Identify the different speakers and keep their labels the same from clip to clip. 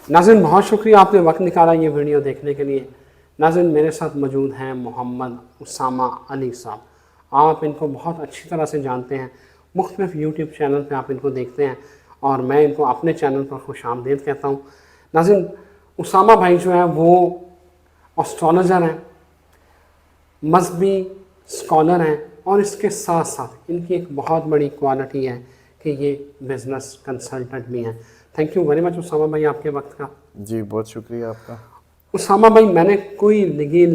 Speaker 1: नाज़रीन बहुत शुक्रिया आपने वक्त निकाला ये वीडियो देखने के लिए। नाज़रीन मेरे साथ मौजूद हैं मोहम्मद उसामा अली साहब। आप इनको बहुत अच्छी तरह से जानते हैं, मुख्तलिफ़ यूट्यूब चैनल पे आप इनको देखते हैं और मैं इनको अपने चैनल पर खुशामदीद कहता हूँ। नाज़रीन उसामा भाई जो है वो एस्ट्रोलॉजर हैं, मजहबी स्कॉलर हैं और इसके साथ साथ इनकी एक बहुत बड़ी क्वालिटी है कि ये बिज़नेस कंसल्टेंट भी हैं। Thank you very much Usama भाई आपके वक्त का।
Speaker 2: जी बहुत शुक्रिया आपका।
Speaker 1: उसामा भाई मैंने कोई लगी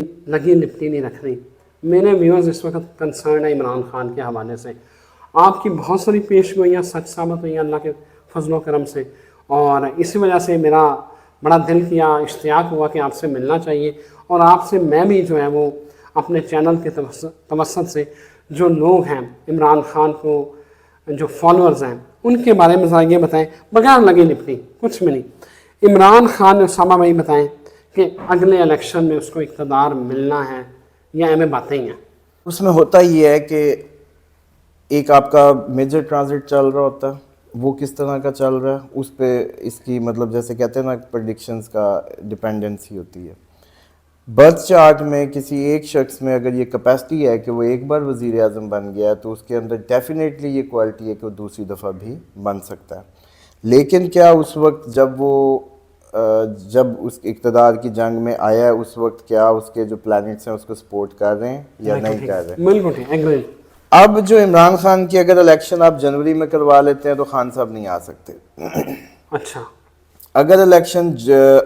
Speaker 1: लिपटी नहीं रखनी। मेरे व्यूअर्स इस वक्त कंसर्न है इमरान खान के हवाले से। आपकी बहुत सारी पेशगोइयाँ सच साबित हुई अल्लाह के फजल करम से और इसी वजह से मेरा बड़ा दिल किया, इश्तियाक हुआ कि आपसे मिलना चाहिए और आपसे मैं भी जो है वो अपने चैनल के तवस्सुत से जो लोग हैं इमरान खान को जो फॉलोअर्स हैं उनके बारे में ज़रा ये बताएं, बगैर लगी लिपटी कुछ भी नहीं। इमरान खान ने उसामा भाई बताएं कि अगले इलेक्शन में उसको इक़्तिदार मिलना है या हमें बातें ही हैं।
Speaker 2: उसमें होता ये है कि एक आपका मेजर ट्रांजिट चल रहा होता है, वो किस तरह का चल रहा है उस पर इसकी मतलब जैसे कहते हैं ना प्रेडिक्शंस का डिपेंडेंसी होती है। बर्थ चार्ट में किसी एक शख्स में अगर ये कैपेसिटी है कि वो एक बार वज़ीर आज़म बन गया तो उसके अंदर डेफिनेटली ये क्वालिटी है कि वो दूसरी दफ़ा भी बन सकता है। लेकिन क्या उस वक्त जब उस इक़्तिदार की जंग में आया है उस वक्त क्या उसके जो प्लैनेट्स हैं उसको सपोर्ट कर रहे हैं या नहीं कर रहे हैं?
Speaker 1: बिल्कुल ठीक।
Speaker 2: अब जो इमरान खान की अगर इलेक्शन आप जनवरी में करवा लेते हैं तो खान साहब नहीं आ सकते।
Speaker 1: अच्छा,
Speaker 2: अगर इलेक्शन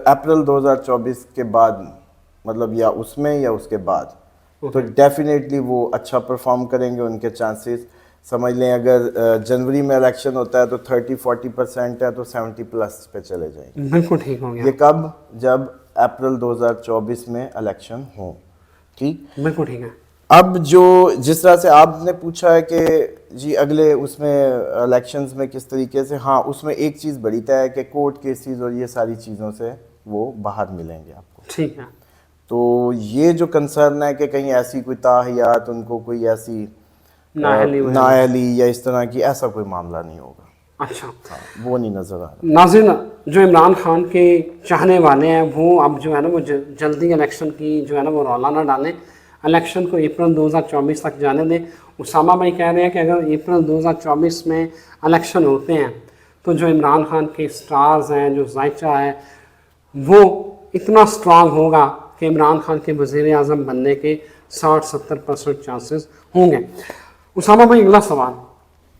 Speaker 2: अप्रैल 2024 के बाद मतलब या उसमें या उसके बाद तो डेफिनेटली वो अच्छा परफॉर्म करेंगे। उनके चांसेस समझ लें अगर जनवरी में इलेक्शन होता है तो 30-40% है तो 70+ पे चले जाएंगे।
Speaker 1: बिल्कुल ठीक हो गया।
Speaker 2: ये कब? जब अप्रैल 2024 में इलेक्शन हो। ठीक,
Speaker 1: बिल्कुल ठीक है।
Speaker 2: अब जो जिस तरह से आपने पूछा है कि जी अगले उसमें इलेक्शंस में किस तरीके से, हाँ उसमें एक चीज़ बड़ी तय है कि कोर्ट केसेस और ये सारी चीज़ों से वो बाहर मिलेंगे आपको।
Speaker 1: ठीक है।
Speaker 2: तो ये जो कंसर्न है कि कहीं ऐसी कोई ताहियात उनको कोई ऐसी नाअहली या इस तरह की ऐसा कोई मामला नहीं होगा।
Speaker 1: अच्छा,
Speaker 2: हाँ, वो नहीं नज़र आ रहा।
Speaker 1: नाज़रीन जो इमरान खान के चाहने वाले हैं वो अब जो है ना वो जल्दी इलेक्शन की जो है ना वो रौला ना डालें, इलेक्शन को अप्रैल 2024 तक जाने दें। उसामा भाई कह रहे हैं कि अगर अप्रैल 2024 में इलेक्शन होते हैं तो जो इमरान खान के स्टार्स हैं, जो जायचा है वो इतना स्ट्रांग होगा कि इमरान खान के वज़ीर आज़म बनने के 60-70% चांसेस होंगे। उसामा भाई अगला सवाल,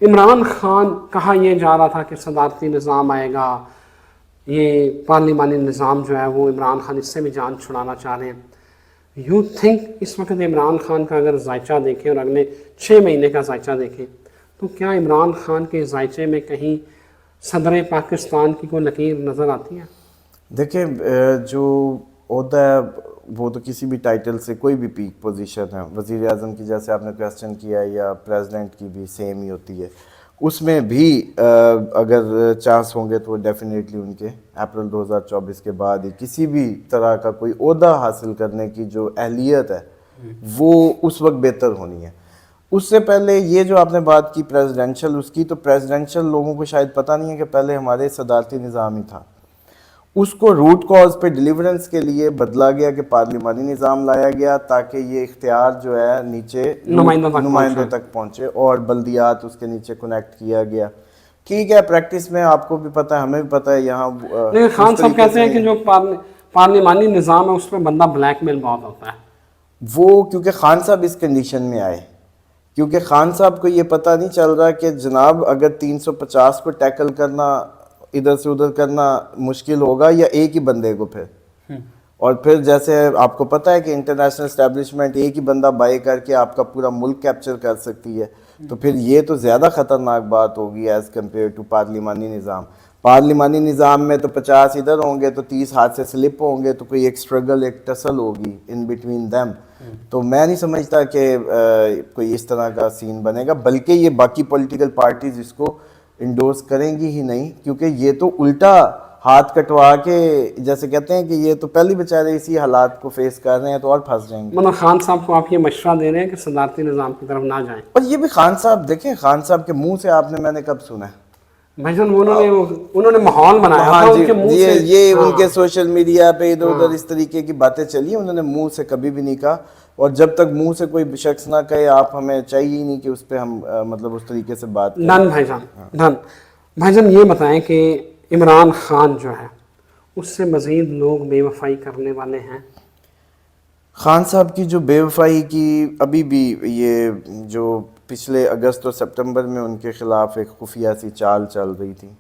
Speaker 1: इमरान खान कहा यह जा रहा था कि सदारती निज़ाम आएगा, ये पार्लिमानी निज़ाम जो है वो इमरान खान इससे भी जान छुड़ाना चाह रहे हैं। यू थिंक इस वक्त इमरान खान का अगर जायचा देखें और अगले 6 महीने का जायचा देखें तो क्या इमरान खान के जायचे में कहीं सदर पाकिस्तान की कोई लकीर नज़र आती है?
Speaker 2: देखिए जो होता है वो तो किसी भी टाइटल से कोई भी पीक पोजीशन है, वज़ीर आज़म की जैसे आपने क्वेश्चन किया या प्रेसिडेंट की भी सेम ही होती है, उसमें भी अगर चांस होंगे तो डेफिनेटली उनके अप्रैल 2024 के बाद ही किसी भी तरह का कोई ओहदा हासिल करने की जो अहलियत है वो उस वक्त बेहतर होनी है। उससे पहले ये जो आपने बात की प्रेसिडेंशियल उसकी, तो प्रेसिडेंशियल लोगों को शायद पता नहीं है कि पहले हमारे सदारती निज़ाम ही था, उसको रूट कॉज पे डिलीवरेंस के लिए बदला गया कि पार्लिमानी निज़ाम लाया गया ताकि ये इख्तियार जो है नीचे नुमाइंदों तक पहुँचे और बल्दियात उसके नीचे कनेक्ट किया गया। ठीक है, प्रैक्टिस में आपको भी पता है, हमें भी पता है यहाँ।
Speaker 1: लेकिन खान साहब कहते हैं कि जो पार्लिमानी निज़ाम है उसमें बंदा ब्लैकमेल बहुत होता है।
Speaker 2: वो क्योंकि खान साहब इस कंडीशन में आए, क्योंकि खान साहब को ये पता नहीं चल रहा कि जनाब अगर 350 को टैकल करना, इधर से उधर करना मुश्किल होगा या एक ही बंदे को फिर, और फिर जैसे आपको पता है कि इंटरनेशनल एस्टेब्लिशमेंट एक ही बंदा बाई करके आपका पूरा मुल्क कैप्चर कर सकती है, तो फिर ये तो ज़्यादा ख़तरनाक बात होगी एज़ कम्पेयर टू पार्लिमानी निज़ाम। पार्लिमानी निज़ाम में तो 50 इधर होंगे तो 30 हाथ से स्लिप होंगे, तो कोई एक स्ट्रगल, एक टसल होगी इन बिटवीन देम। तो मैं नहीं समझता कि कोई इस तरह का सीन बनेगा, बल्कि ये बाकी पॉलिटिकल पार्टीज इसको इंडोर्स करेंगी ही नहीं, क्योंकि ये तो उल्टा हाथ कटवा के जैसे कहते हैं कि ये तो पहले बेचारे इसी हालात को फेस कर रहे हैं तो और फंस जाएंगे।
Speaker 1: मतलब खान साहब को आप ये मशवरा दे रहे हैं कि सदारती निज़ाम की तरफ ना जाएं।
Speaker 2: और ये भी खान साहब देखें, खान साहब के मुंह से आपने मैंने कब सुना है?
Speaker 1: भाईजान उन्होंने माहौल बनाया था
Speaker 2: हाँ जी,
Speaker 1: उनके मुंह
Speaker 2: ये
Speaker 1: से।
Speaker 2: ये उनके सोशल मीडिया पे इधर उधर इस तरीके की बातें चली, उन्होंने मुंह से कभी भी नहीं कहा। और जब तक मुंह से कोई शख्स ना कहे, आप हमें चाहिए ही नहीं कि उस पर हम मतलब उस तरीके से बात करें।
Speaker 1: डन भाईजान, डन। भाईजान ये बताएं कि इमरान खान जो है उससे मजीद लोग बेवफाई करने वाले हैं?
Speaker 2: खान साहब की जो बेवफाई की अभी भी ये जो पिछले अगस्त और सितंबर में उनके ख़िलाफ़ एक खुफिया सी चाल चल रही थी,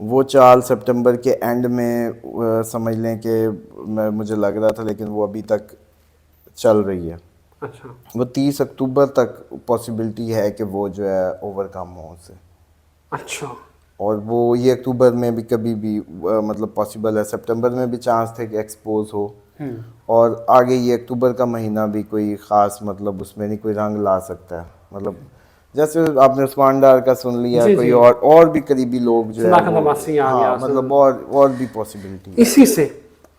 Speaker 2: वो चाल सितंबर के एंड में समझ लें कि मुझे लग रहा था, लेकिन वो अभी तक चल रही है।
Speaker 1: अच्छा,
Speaker 2: वो 30 अक्टूबर तक पॉसिबिलिटी है कि वो जो है ओवरकम हो उससे।
Speaker 1: अच्छा,
Speaker 2: और वो ये अक्टूबर में भी कभी भी मतलब पॉसिबल है, सितंबर में भी चांस थे कि एक्सपोज हो, और आगे ये अक्टूबर का महीना भी कोई ख़ास मतलब उसमें नहीं कोई रंग ला सकता है। मतलब जैसे आपने उस्मान डार का सुन लिया,
Speaker 1: जी,
Speaker 2: कोई
Speaker 1: जी।
Speaker 2: और भी करीबी लोग जो है
Speaker 1: सदाकत
Speaker 2: वो,
Speaker 1: अब्बासी आ गया,
Speaker 2: हाँ मतलब और भी पॉसिबिलिटी है।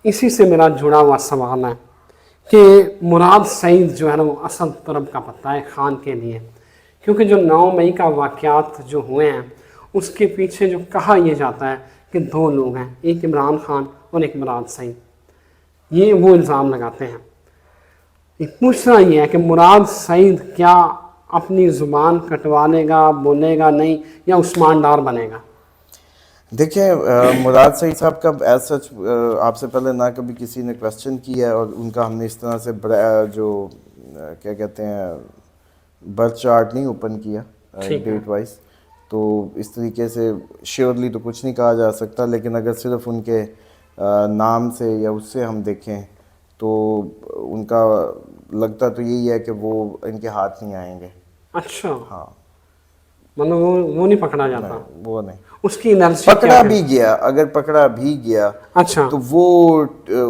Speaker 1: इसी से मेरा जुड़ा हुआ सवाल है कि मुराद सईद जो है ना वो असल तरफ का पत्ता है खान के लिए, क्योंकि जो 9 मई का वाक़यात जो हुए हैं उसके पीछे जो कहा यह जाता है कि 2 लोग हैं, एक इमरान खान और एक मुराद सईद, ये वो इल्ज़ाम लगाते हैं। पूछना ये है कि मुराद सईद क्या अपनी ज़ुबान कटवा लेगा, बोलेगा नहीं, या उस्मान डार बनेगा?
Speaker 2: देखिए मुराद सईद साहब का एज सच आपसे पहले ना कभी किसी ने क्वेश्चन किया है, और उनका हमने इस तरह से जो क्या कहते हैं बर्थ चार्ट नहीं ओपन किया डेट वाइज, तो इस तरीके से श्योरली तो कुछ नहीं कहा जा सकता। लेकिन अगर सिर्फ उनके नाम से या उससे हम देखें तो उनका लगता तो यही है कि वो इनके हाथ नहीं आएंगे।
Speaker 1: अच्छा,
Speaker 2: हाँ,
Speaker 1: मतलब वो नहीं पकड़ा जाता,
Speaker 2: वो नहीं
Speaker 1: उसकी एनर्जी
Speaker 2: पकड़ा भी गया, अगर पकड़ा भी गया
Speaker 1: अच्छा,
Speaker 2: तो वो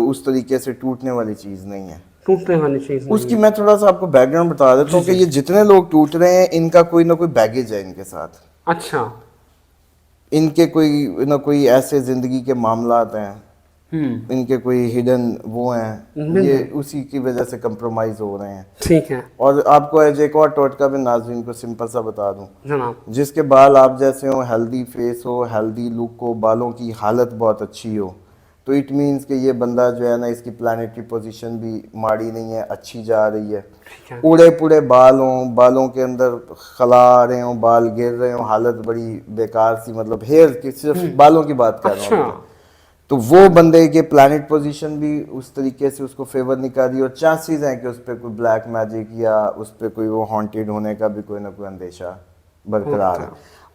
Speaker 2: उस तरीके से टूटने वाली चीज़ नहीं है।
Speaker 1: टूटने वाली चीज़ नहीं
Speaker 2: उसकी मैं थोड़ा सा आपको बैकग्राउंड बता देता हूँ कि ये जितने लोग टूट रहे हैं इनका कोई ना कोई बैगेज है इनके साथ,
Speaker 1: अच्छा,
Speaker 2: इनके कोई ना कोई ऐसे ज़िंदगी के मामलात हैं, इनके कोई हिडन वो हैं, ये उसी की वजह से कंप्रोमाइज़ हो रहे हैं।
Speaker 1: ठीक है
Speaker 2: और आपको एज एक और टोटका भी नाज़रीन को सिंपल सा बता दूं,
Speaker 1: जनाब,
Speaker 2: जिसके बाल आप जैसे हो, हेल्दी फेस हो, हेल्दी लुक हो, बालों की हालत बहुत अच्छी हो, तो इट मीन्स कि ये बंदा जो है ना इसकी प्लानिटरी पोजीशन भी माड़ी नहीं है, अच्छी जा रही है।
Speaker 1: ठीक है,
Speaker 2: उड़े पुड़े बाल हों, बालों के अंदर खला आ रहे हों, बाल गिर रहे हों, हालत बड़ी बेकार सी, मतलब हेयर की सिर्फ बालों की बात कर रहा हूँ
Speaker 1: अच्छा,
Speaker 2: तो वो बंदे के प्लैनेट पोजीशन भी उस तरीके से उसको फेवर नहीं कर रही, और चांसेस हैं कि उस पर कोई ब्लैक मैजिक या उस पर कोई वो हॉन्टेड होने का भी कोई ना कोई अंदेशा बरकरार है।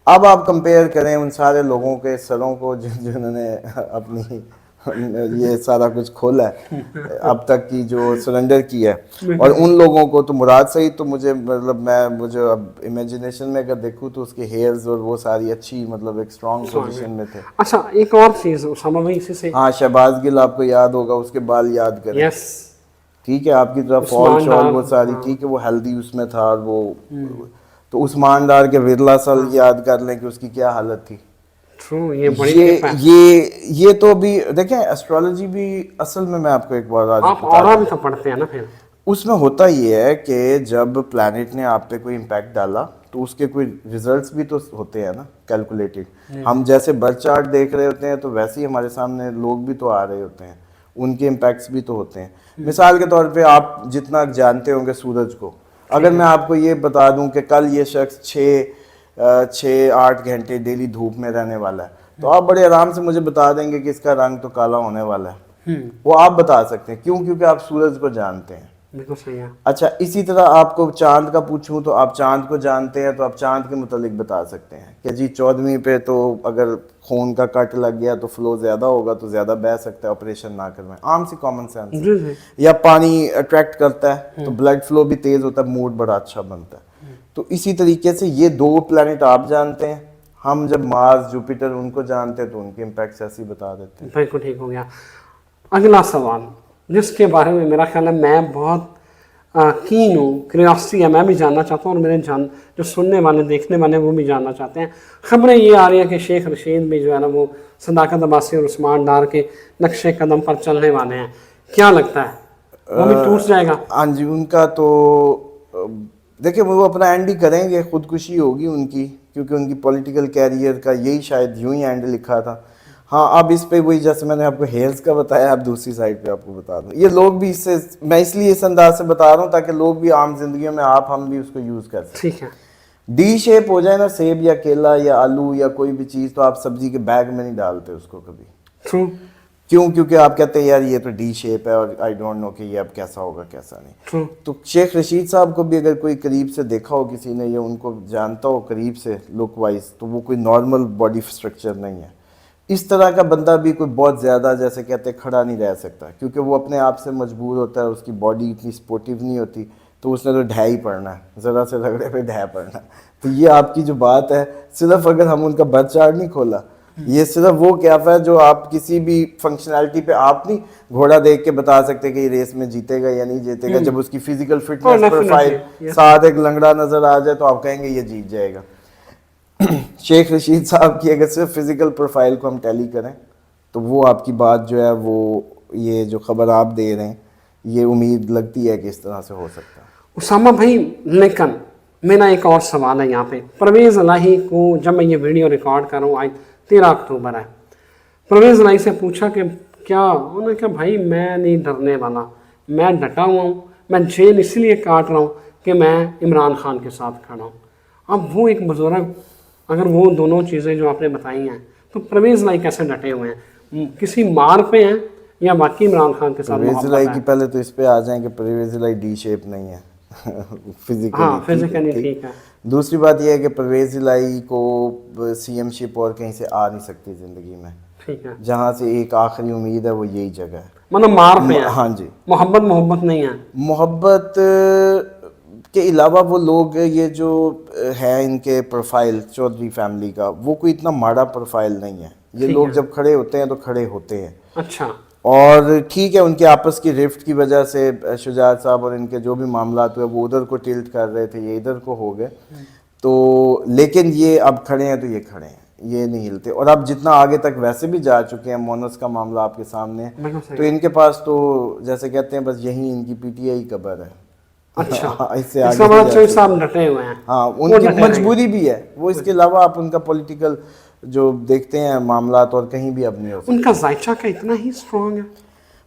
Speaker 2: अब आप कंपेयर करें उन सारे लोगों के सरों को जिन्होंने अपनी ये सारा कुछ खोला है अब तक की जो सरेंडर की है, और उन लोगों को, तो मुराद सईद तो मुझे मतलब मुझे अब इमेजिनेशन में अगर देखूँ तो उसके हेयर्स और वो सारी अच्छी मतलब एक स्ट्रॉन्ग पोजीशन में थे।
Speaker 1: अच्छा, एक और चीज़ उसामा भाई इसी से,
Speaker 2: हाँ, शहबाज गिल आपको याद होगा, उसके बाल याद करें,
Speaker 1: यस,
Speaker 2: ठीक है, आपकी तरफ फॉल शॉल वो सारी, ठीक है, वो हेल्दी उसमें था, और वो तो उस्मान डार के विरला साल याद कर लें कि उसकी क्या हालत थी।
Speaker 1: ट्रू, ये बड़ी टिप है।
Speaker 2: ये तो भी देखें, एस्ट्रोलॉजी भी असल में मैं आपको एक बार आज
Speaker 1: आप और भी तो पढ़ते हैं ना फिर?
Speaker 2: उसमें होता ये है कि जब प्लैनेट ने आप पे कोई इम्पैक्ट डाला तो उसके कोई रिजल्ट्स भी तो होते हैं ना कैलकुलेटेड। हम जैसे बर्थ चार्ट देख रहे होते हैं तो वैसे ही हमारे सामने लोग भी तो आ रहे होते हैं, उनके इम्पैक्ट्स भी तो होते हैं। मिसाल के तौर पे आप जितना जानते होंगे सूरज को, अगर मैं आपको ये बता दूं कि कल ये शख्स 6-8 घंटे डेली धूप में रहने वाला है, तो आप बड़े आराम से मुझे बता देंगे कि इसका रंग तो काला होने वाला है। वो आप बता सकते हैं, क्यों? क्योंकि आप सूरज को जानते हैं।
Speaker 1: बिल्कुल सही है।
Speaker 2: अच्छा, इसी तरह आपको चांद का पूछूं तो आप चांद को जानते हैं, तो आप चांद के मुतालिक बता सकते हैं कि जी 14वीं पे तो अगर खून का कट लग गया तो फ्लो ज़्यादा होगा, तो ज़्यादा बह सकता है, ऑपरेशन ना करवाएं। आम सी कॉमन सेंस। या पानी अट्रैक्ट करता है तो ब्लड फ्लो भी तेज़ होता है, मूड बड़ा अच्छा बनता है। तो इसी तरीके से ये 2 प्लैनेट आप जानते हैं, हम जब मार्स जुपिटर उनको जानते हैं तो उनके इम्पैक्ट ऐसे ही बता देते हैं।
Speaker 1: बिल्कुल ठीक हो गया। अगला सवाल जिसके बारे में मेरा ख्याल है मैं बहुत कीन हूँ, क्यूरियोसिटी है, मैं भी जानना चाहता हूँ, और मेरे जो सुनने वाले देखने वाले वो भी जानना चाहते हैं। खबरें ये आ रही हैं कि शेख रशीद भी जो है ना वो सदाकत अब्बासी और उस्मान डार के नक्शे कदम पर चलने वाले हैं। क्या लगता है वो भी टूट जाएगा?
Speaker 2: हाँ जी, उनका तो دیکھیں وہ اپنا اینڈ ہی کریں گے, خودکشی ہوگی ان کی, کیونکہ ان کی پولیٹیکل کیریئر کا یہی شاید یوں ہی اینڈ لکھا تھا. ہاں اب اس پہ وہی جیسے میں نے آپ کو ہیلز کا بتایا, اب دوسری سائڈ پہ آپ کو بتا دوں, یہ لوگ بھی اس سے, میں اس لیے اس انداز سے بتا رہا ہوں تاکہ لوگ بھی عام زندگیوں میں آپ ہم بھی اس کو یوز کر سکیں.
Speaker 1: ٹھیک ہے.
Speaker 2: ڈی شیپ ہو جائے نا, سیب یا کیلا یا آلو یا کوئی بھی چیز, تو آپ سبزی کے بیگ میں نہیں ڈالتے اس کو کبھی.
Speaker 1: ٹرو.
Speaker 2: کیوں؟ کیونکہ آپ کہتے ہیں یار یہ تو ڈی شیپ ہے اور آئی ڈونٹ نو کہ یہ اب کیسا ہوگا کیسا نہیں.
Speaker 1: ٹرو.
Speaker 2: تو شیخ رشید صاحب کو بھی اگر کوئی قریب سے دیکھا ہو کسی نے یا ان کو جانتا ہو قریب سے لک وائز, تو وہ کوئی نارمل باڈی اسٹرکچر نہیں ہے. اس طرح کا بندہ بھی کوئی بہت زیادہ جیسے کہتے ہیں کھڑا نہیں رہ سکتا, کیونکہ وہ اپنے آپ سے مجبور ہوتا ہے, اس کی باڈی اتنی سپورٹیو نہیں ہوتی, تو اس نے تو ڈھہ ہی پڑنا ہے, ذرا سے رگڑے پہ ڈھہ پڑنا ہے. تو یہ آپ کی جو بات ہے, صرف اگر ہم ان کا برتھ چارٹ نہیں کھولا, یہ صرف وہ کیف ہے جو آپ کسی بھی فنکشنالٹی پہ آپ نہیں گھوڑا دیکھ کے بتا سکتے کہ یہ ریس میں جیتے گا یا نہیں جیتے گا. جب اس کی فزیکل فٹنس پروفائل ساتھ ایک لنگڑا نظر آ جائے تو آپ کہیں گے یہ جیت جائے گا. شیخ رشید صاحب کی اگر صرف فزیکل پروفائل کو ہم ٹیلی کریں تو وہ آپ کی بات جو ہے وہ یہ جو خبر آپ دے رہے ہیں یہ امید لگتی ہے کہ اس طرح سے ہو سکتا ہے.
Speaker 1: اسامہ بھائی, لیکن میرا ایک اور سوال ہے یہاں پہ. پرویز الہی کو جب میں یہ ویڈیو ریکارڈ کر رہا ہوں, آج 13 اکتوبر ہے, پرویز الہی سے پوچھا کہ کیا, انہوں نے کہا بھائی میں نہیں ڈرنے والا, میں ڈٹا ہوا ہوں, میں جیل اس لیے کاٹ رہا ہوں کہ میں عمران خان کے ساتھ کھڑا ہوں. اب وہ ایک بزرگ, اگر وہ دونوں چیزیں جو آپ نے بتائی ہیں, تو پرویز الہی کیسے ڈٹے ہوئے ہیں, کسی مار پہ ہیں یا باقی عمران خان کے ساتھ
Speaker 2: پرویز الہی کی پہلے تو اس پہ آ جائیں کہ پرویز الہی ڈی شیپ نہیں ہے فزیکلی,
Speaker 1: ٹھیک ہے.
Speaker 2: دوسری بات یہ ہے کہ پرویز الہی کو سی ایم شپ اور کہیں سے آ نہیں سکتی زندگی میں,
Speaker 1: ٹھیک ہے,
Speaker 2: جہاں سے ایک آخری امید ہے وہ یہی جگہ ہے.
Speaker 1: مطلب مار پہ ہے.
Speaker 2: ہاں جی,
Speaker 1: محبت نہیں ہے.
Speaker 2: محبت کے علاوہ وہ لوگ یہ جو ہے ان کے پروفائل چودھری فیملی کا, وہ کوئی اتنا ماڑا پروفائل نہیں ہے. یہ لوگ جب کھڑے ہوتے ہیں تو کھڑے ہوتے ہیں.
Speaker 1: اچھا.
Speaker 2: اور ٹھیک ہے ان کے آپس کی رفٹ کی وجہ سے شجاعت صاحب اور ان کے جو بھی معاملات ہوئے وہ ادھر کو ٹلٹ کر رہے تھے, یہ ادھر کو ہو گئے, تو لیکن یہ اب کھڑے ہیں تو یہ کھڑے ہیں, یہ نہیں ہلتے. اور اب جتنا آگے تک ویسے بھی جا چکے ہیں, مونس کا معاملہ آپ کے سامنے ہے, تو ان کے پاس تو جیسے کہتے ہیں بس یہی ان کی پی ٹی آئی قبر ہے.
Speaker 1: اچھا,
Speaker 2: اس سے
Speaker 1: اس کا مطلب صاحب ڈٹے ہوئے ہیں.
Speaker 2: ہاں ان کی مجبوری بھی ہے وہ, اس کے علاوہ آپ ان کا پولیٹیکل جو دیکھتے ہیں معاملات اور کہیں بھی اب نہیں ہو سکتے.
Speaker 1: ان کا ذائچہ کا اتنا ہی اسٹرانگ ہے.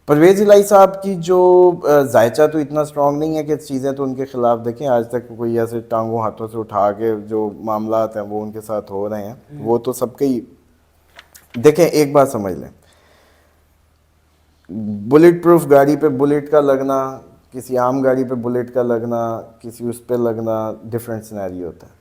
Speaker 2: پرویز الہی صاحب کی جو ذائچہ تو اتنا اسٹرانگ نہیں ہے کہ چیزیں تو ان کے خلاف دیکھیں آج تک کوئی ایسے ٹانگوں ہاتھوں سے اٹھا کے جو معاملات ہیں وہ ان کے ساتھ ہو رہے ہیں, وہ تو سب کے ہی. دیکھیں ایک بات سمجھ لیں, بلٹ پروف گاڑی پہ بلٹ کا لگنا, کسی عام گاڑی پہ بلٹ کا لگنا, کسی اس پہ لگنا ڈفرینٹ سینیریو ہوتا ہے.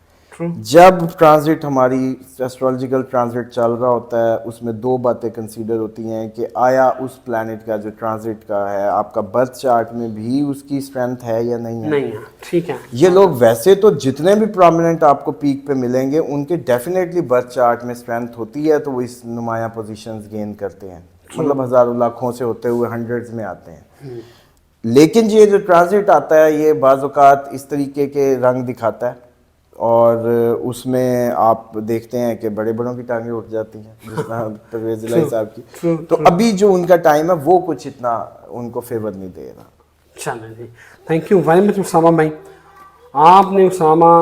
Speaker 2: جب ٹرانزٹ ہماری ایسٹرولوجیکل ٹرانزٹ چل رہا ہوتا ہے اس میں دو باتیں کنسیڈر ہوتی ہیں کہ آیا اس پلانٹ کا جو ٹرانزٹ کا ہے آپ کا برتھ چارٹ میں بھی اس کی اسٹرینتھ ہے یا نہیں ہے.
Speaker 1: نہیں ہے. ٹھیک ہے.
Speaker 2: یہ لوگ ویسے تو جتنے بھی پرومیننٹ آپ کو پیک پہ ملیں گے ان کے ڈیفینیٹلی برتھ چارٹ میں اسٹرینتھ ہوتی ہے, تو وہ اس نمایاں پوزیشنز گین کرتے ہیں, مطلب ہزاروں لاکھوں سے ہوتے ہوئے ہنڈریڈز میں آتے ہیں. لیکن یہ جو ٹرانزٹ آتا ہے یہ بعض اوقات اس طریقے کے رنگ دکھاتا ہے, اور اس میں آپ دیکھتے ہیں کہ بڑے بڑوں کی ٹانگیں اٹھ جاتی ہیں, جس طرح پرویز الہی صاحب کی. تو ابھی جو ان کا ٹائم ہے وہ کچھ اتنا ان کو فیور نہیں دے رہا.
Speaker 1: چلیں جی, thank you very much Osama بھائی. آپ نے اسامہ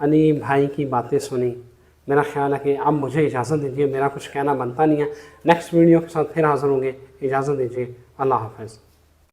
Speaker 1: علی بھائی کی باتیں سنی, میرا خیال ہے کہ اب مجھے اجازت دیجیے, میرا کچھ کہنا بنتا نہیں ہے. نیکسٹ ویڈیو کے ساتھ پھر حاضر ہوں گے, اجازت دیجیے, اللہ حافظ.